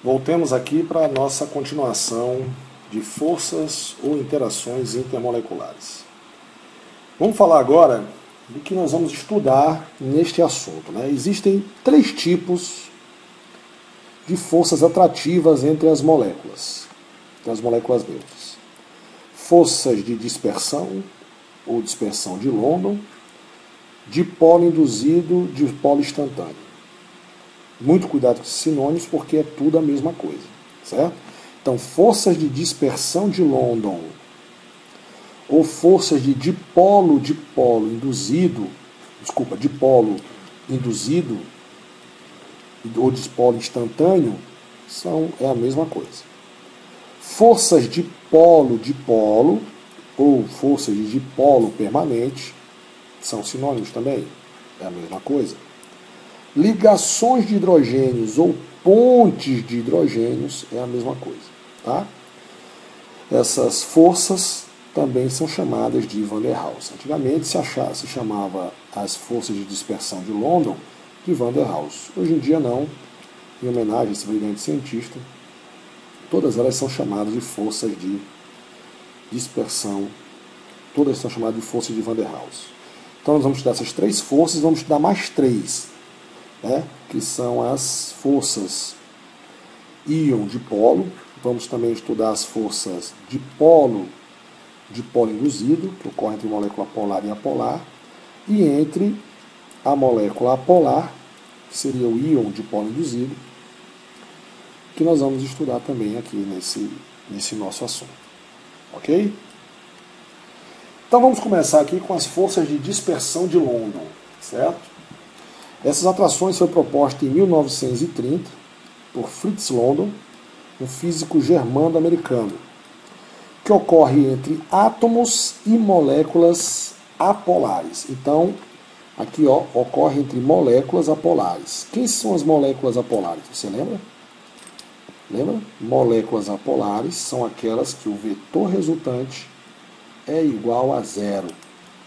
Voltemos aqui para a nossa continuação de forças ou interações intermoleculares. Vamos falar agora do que nós vamos estudar neste assunto, né? Existem três tipos de forças atrativas entre as moléculas neutras. Forças de dispersão ou dispersão de London, dipolo induzido, dipolo instantâneo. Muito cuidado com esses sinônimos, porque é tudo a mesma coisa, certo? Então, forças de dispersão de London ou forças de dipolo induzido ou dipolo instantâneo é a mesma coisa. Forças de polo ou forças de dipolo permanente são sinônimos também, é a mesma coisa. Ligações de hidrogênios ou pontes de hidrogênios é a mesma coisa, tá? Essas forças também são chamadas de Van der Waals. Antigamente se chamava as forças de dispersão de London de Van der Waals. Hoje em dia não, em homenagem a esse brilhante cientista, todas elas são chamadas de forças de dispersão, todas são chamadas de forças de Van der Waals. Então nós vamos estudar essas três forças, vamos estudar mais três, né, que são as forças íon-dipolo. Vamos também estudar as forças dipolo induzido, que ocorrem entre molécula polar e apolar, e entre a molécula apolar, que seria o íon dipolo induzido, que nós vamos estudar também aqui nesse nosso assunto. Ok? Então vamos começar aqui com as forças de dispersão de London, certo? Essas atrações foram propostas em 1930 por Fritz London, um físico germano-americano, que ocorre entre átomos e moléculas apolares. Então, aqui ocorre entre moléculas apolares. Quem são as moléculas apolares? Você lembra? Lembra? Moléculas apolares são aquelas que o vetor resultante é igual a zero.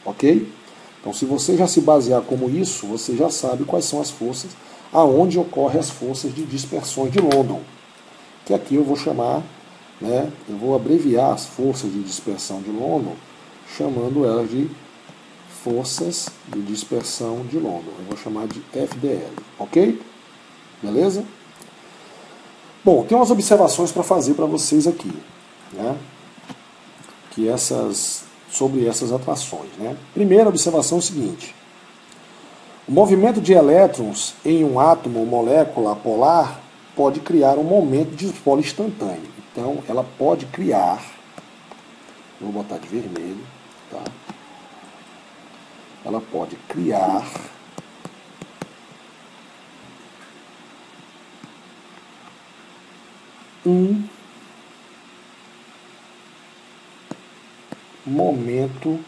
Ok? Então, se você já se basear como isso, você já sabe quais são as forças, aonde ocorrem as forças de dispersão de London. Que aqui eu vou chamar, né, eu vou abreviar as forças de dispersão de London, chamando elas de forças de dispersão de London. Eu vou chamar de FDL, ok? Beleza? Bom, tem umas observações para fazer para vocês aqui, né? Sobre essas atrações, né? Primeira observação é o seguinte: o movimento de elétrons em um átomo ou molécula polar pode criar um momento de dipolo instantâneo. Então, ela pode criar, vou botar de vermelho, tá? Ela pode criar um momento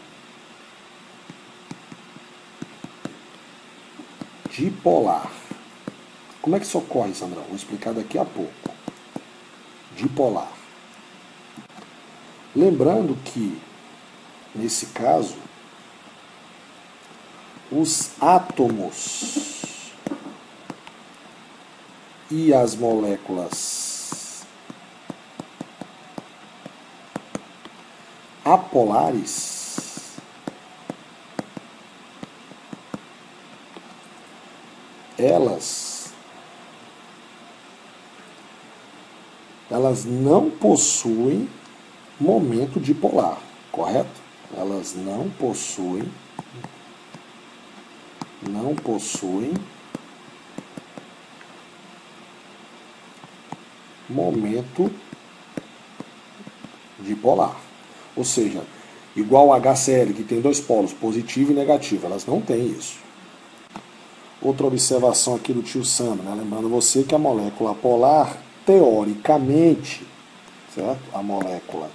dipolar. Como é que isso ocorre, Sandrão? Vou explicar daqui a pouco. Dipolar. Lembrando que, nesse caso, os átomos e as moléculas apolares elas não possuem momento dipolar, correto? Elas não possuem momento dipolar. Ou seja, igual a HCl, que tem dois polos, positivo e negativo, elas não têm isso. Outra observação aqui do tio Sam, né? Lembrando você que a molécula polar, teoricamente, certo? A molécula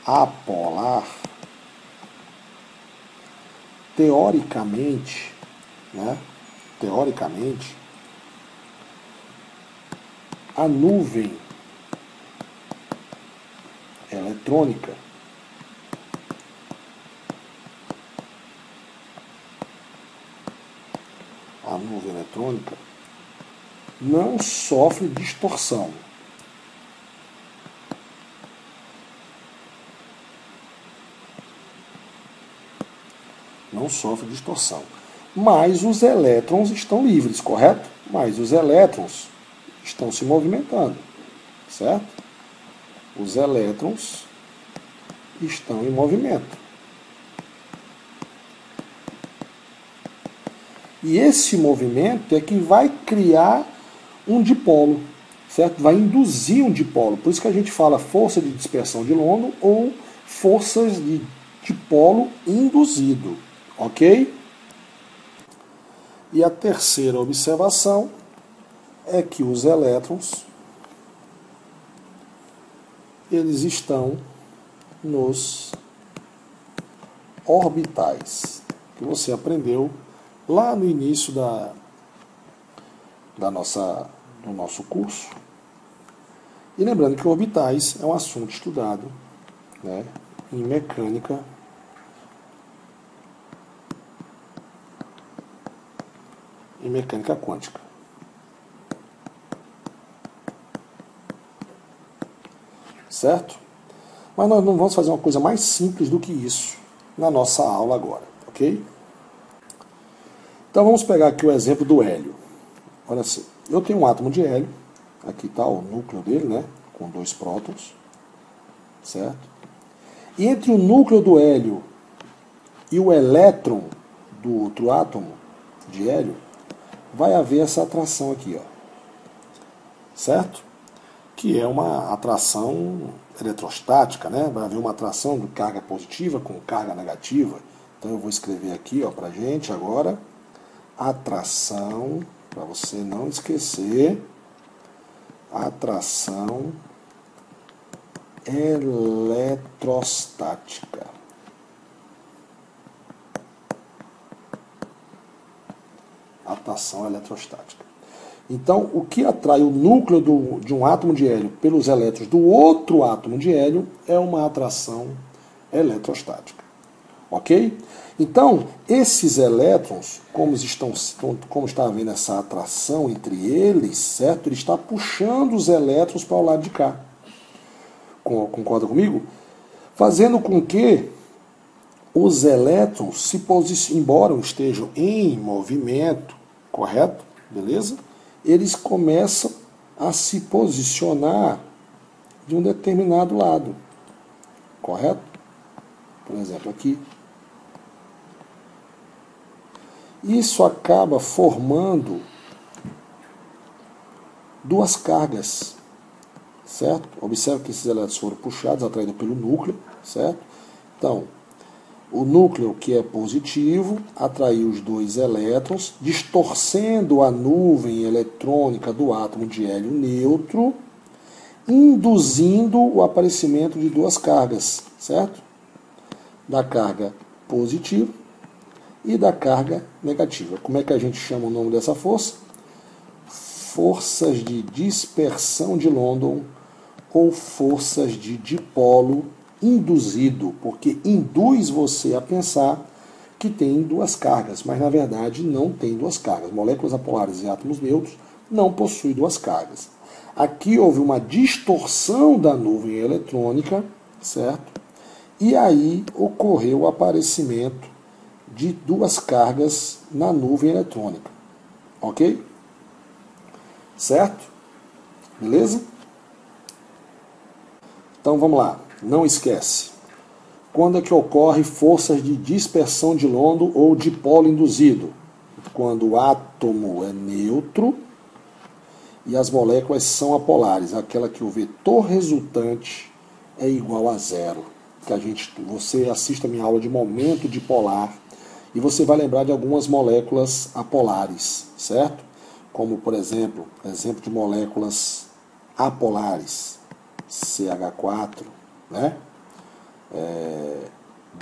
apolar, teoricamente, né? Teoricamente, a nuvem eletrônica não sofre distorção. Não sofre distorção. Mas os elétrons estão livres, correto? Mas os elétrons estão se movimentando, certo? Os elétrons estão em movimento. E esse movimento é que vai criar um dipolo, certo? Vai induzir um dipolo. Por isso que a gente fala força de dispersão de London ou forças de dipolo induzido, ok? E a terceira observação é que os elétrons eles estão nos orbitais, que você aprendeu lá no início do nosso curso. E lembrando que orbitais é um assunto estudado, né, em mecânica quântica. Certo? Mas nós não vamos fazer uma coisa mais simples do que isso na nossa aula agora, ok? Então vamos pegar aqui o exemplo do hélio. Olha assim, eu tenho um átomo de hélio, aqui está o núcleo dele, né, com 2 prótons, certo? E entre o núcleo do hélio e o elétron do outro átomo de hélio, vai haver essa atração aqui, ó, certo? Que é uma atração eletrostática, né? Vai haver uma atração de carga positiva com carga negativa. Então eu vou escrever aqui, ó, pra gente agora, atração, para você não esquecer, atração eletrostática. Atração eletrostática. Então, o que atrai o núcleo de um átomo de hélio pelos elétrons do outro átomo de hélio é uma atração eletrostática. Ok? Então, esses elétrons, como está havendo essa atração entre eles, certo? Ele está puxando os elétrons para o lado de cá. Concorda comigo? Fazendo com que os elétrons embora estejam em movimento, correto? Beleza? Eles começam a se posicionar de um determinado lado, correto? Por exemplo, aqui. Isso acaba formando duas cargas, certo? Observe que esses elétrons foram puxados, atraídos pelo núcleo, certo? Então, o núcleo, que é positivo, atraiu os 2 elétrons, distorcendo a nuvem eletrônica do átomo de hélio neutro, induzindo o aparecimento de 2 cargas, certo? Da carga positiva e da carga negativa. Como é que a gente chama o nome dessa força? Forças de dispersão de London ou forças de dipolo induzido, porque induz você a pensar que tem 2 cargas, mas na verdade não tem 2 cargas. Moléculas apolares e átomos neutros não possuem 2 cargas. Aqui houve uma distorção da nuvem eletrônica, certo? E aí ocorreu o aparecimento de 2 cargas na nuvem eletrônica. Ok? Certo? Beleza? Então vamos lá. Não esquece. Quando é que ocorre forças de dispersão de London ou dipolo induzido? Quando o átomo é neutro e as moléculas são apolares, aquela que o vetor resultante é igual a 0. Você assista a minha aula de momento dipolar e você vai lembrar de algumas moléculas apolares, certo? Como, por exemplo de moléculas apolares, CH4, né?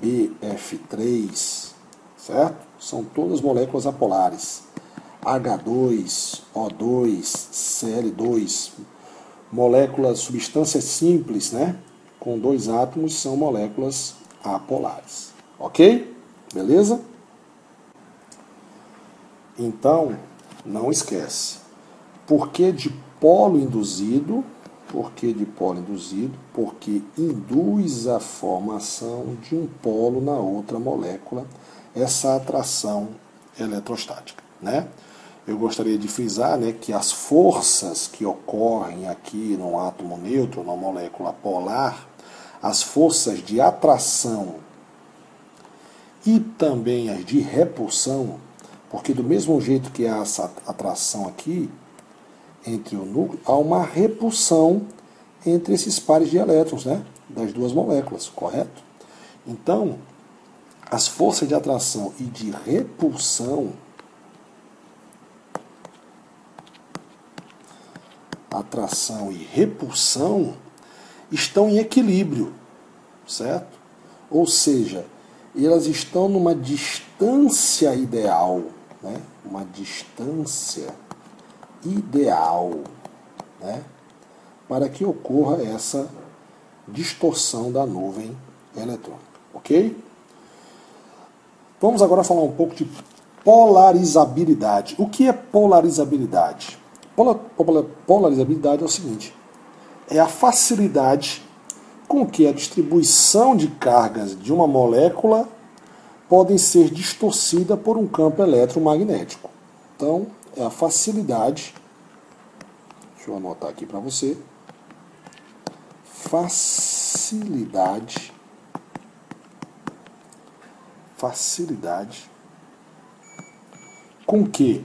BF3, certo? São todas moléculas apolares. H2, O2, Cl2, moléculas, substâncias simples, né? Com 2 átomos são moléculas apolares. Ok? Beleza? Então, não esquece. Por que de polo induzido? Por que de polo induzido? Porque induz a formação de um polo na outra molécula, essa atração eletrostática, né? Eu gostaria de frisar, né, que as forças que ocorrem aqui no átomo neutro, na molécula polar, as forças de atração e também as de repulsão, porque do mesmo jeito que há essa atração aqui entre o núcleo, há uma repulsão entre esses pares de elétrons, né, das duas moléculas, correto? Então, as forças de atração e de repulsão, atração e repulsão, estão em equilíbrio, certo? Ou seja, elas estão numa distância ideal, né? Uma distância ideal, né? Para que ocorra essa distorção da nuvem eletrônica, ok? Vamos agora falar um pouco de polarizabilidade. O que é polarizabilidade? Polarizabilidade é o seguinte: é a facilidade com que a distribuição de cargas de uma molécula podem ser distorcida por um campo eletromagnético. Então, é a facilidade, deixa eu anotar aqui para você, facilidade com que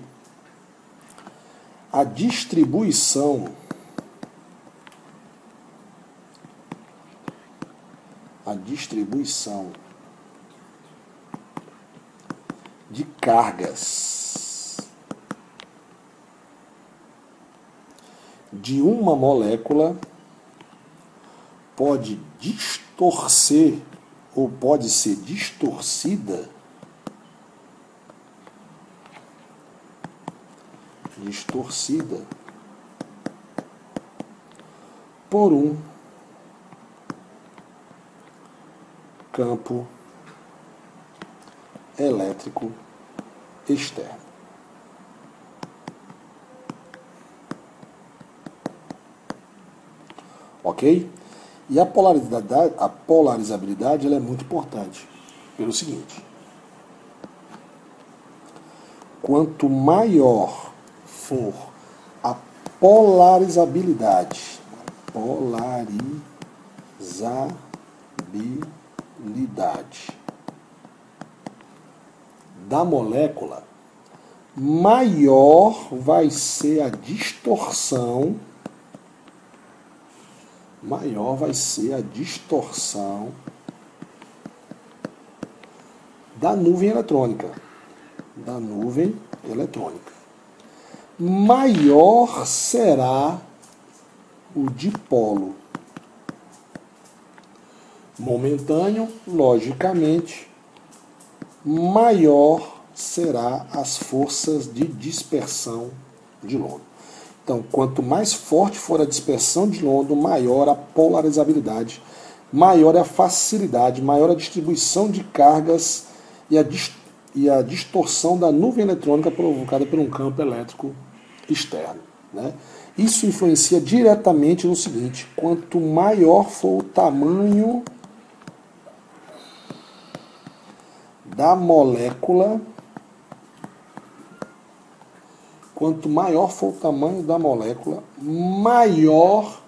a distribuição de cargas de uma molécula pode distorcer ou pode ser distorcida por um campo elétrico externo. Ok? E a polarizabilidade ela é muito importante pelo seguinte: quanto maior for a polarizabilidade da molécula, maior vai ser a distorção da nuvem eletrônica. Maior será o dipolo momentâneo, logicamente, maior será as forças de dispersão de Londres. Então, quanto mais forte for a dispersão de Londres, maior a polarizabilidade, maior é a facilidade, maior a distribuição de cargas e a distorção da nuvem eletrônica provocada por um campo elétrico externo, né? Isso influencia diretamente no seguinte: quanto maior for o tamanho da molécula, maior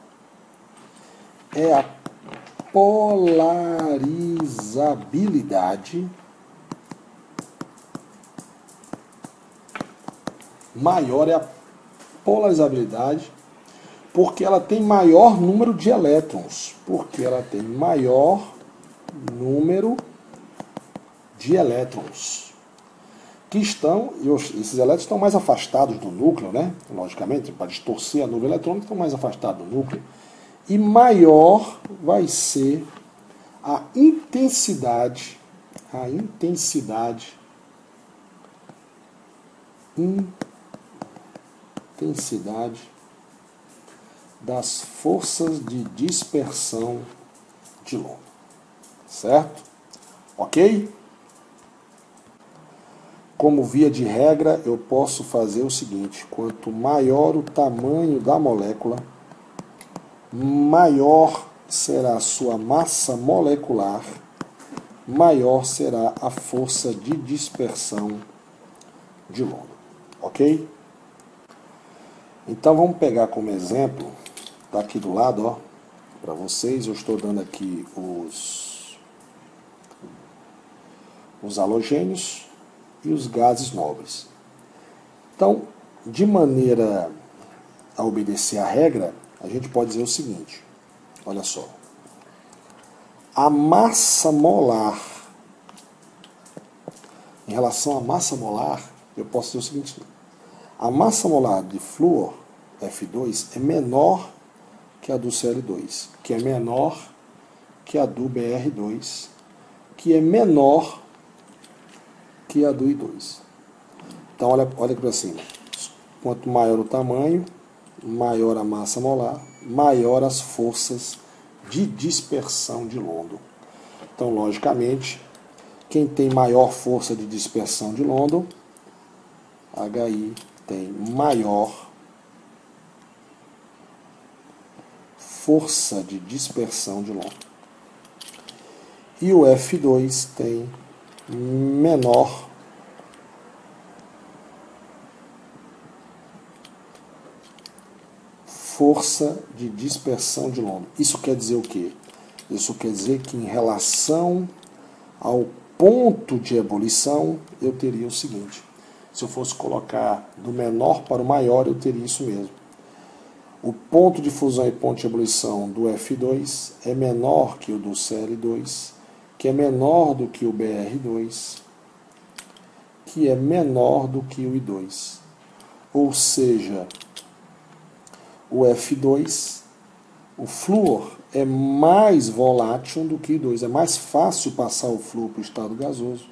é a polarizabilidade, porque ela tem maior número de elétrons, que estão, e esses elétrons estão mais afastados do núcleo, né? Logicamente, para distorcer a nuvem eletrônica, estão mais afastados do núcleo. E maior vai ser a intensidade das forças de dispersão de Londres. Certo? Ok? como via de regra, eu posso fazer o seguinte: quanto maior o tamanho da molécula, maior será a sua massa molecular, maior será a força de dispersão de London. Ok? Então vamos pegar como exemplo, tá aqui do lado, ó, para vocês, eu estou dando aqui os halogênios e os gases nobres. Então, de maneira a obedecer à regra, a gente pode dizer o seguinte, olha só. A massa molar, em relação à massa molar, eu posso dizer o seguinte, a massa molar de flúor, F2, é menor que a do Cl2, que é menor que a do Br2, que é menor que a do I2. Então, olha aqui para cima. Quanto maior o tamanho, maior a massa molar, maior as forças de dispersão de London. Então, logicamente, quem tem maior força de dispersão de London, HI tem maior força de dispersão de London. E o F2 tem menor força de dispersão de London. Isso quer dizer o quê? Isso quer dizer que em relação ao ponto de ebulição, eu teria o seguinte. Se eu fosse colocar do menor para o maior, eu teria isso mesmo. O ponto de fusão e ponto de ebulição do F2 é menor que o do Cl2, que é menor do que o Br2, que é menor do que o I2. Ou seja, o F2, o flúor, é mais volátil do que o I2. É mais fácil passar o flúor para o estado gasoso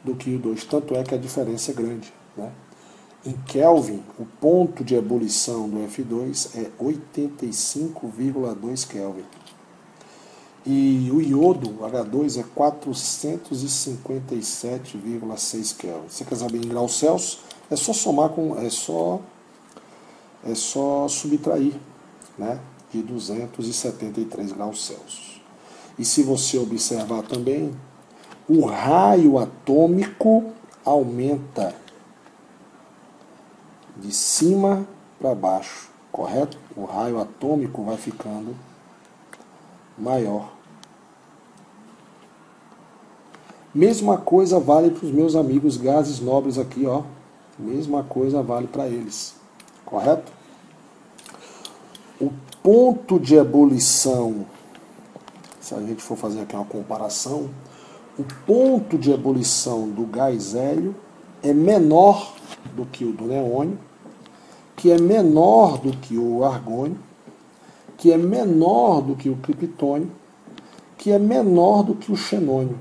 do que o I2. Tanto é que a diferença é grande, né? Em Kelvin, o ponto de ebulição do F2 é 85,2 Kelvin. E o iodo, H2, é 457,6 Kelvin. Você quer saber em graus Celsius? É só somar com... É só subtrair, né, de 273 graus Celsius. E se você observar também, o raio atômico aumenta de cima para baixo, correto? O raio atômico vai ficando maior. Mesma coisa vale para os meus amigos gases nobres aqui, ó. Mesma coisa vale para eles, correto? O ponto de ebulição, se a gente for fazer aqui uma comparação, o ponto de ebulição do gás hélio é menor do que o do neônio, que é menor do que o argônio, que é menor do que o criptônio, que é menor do que o xenônio.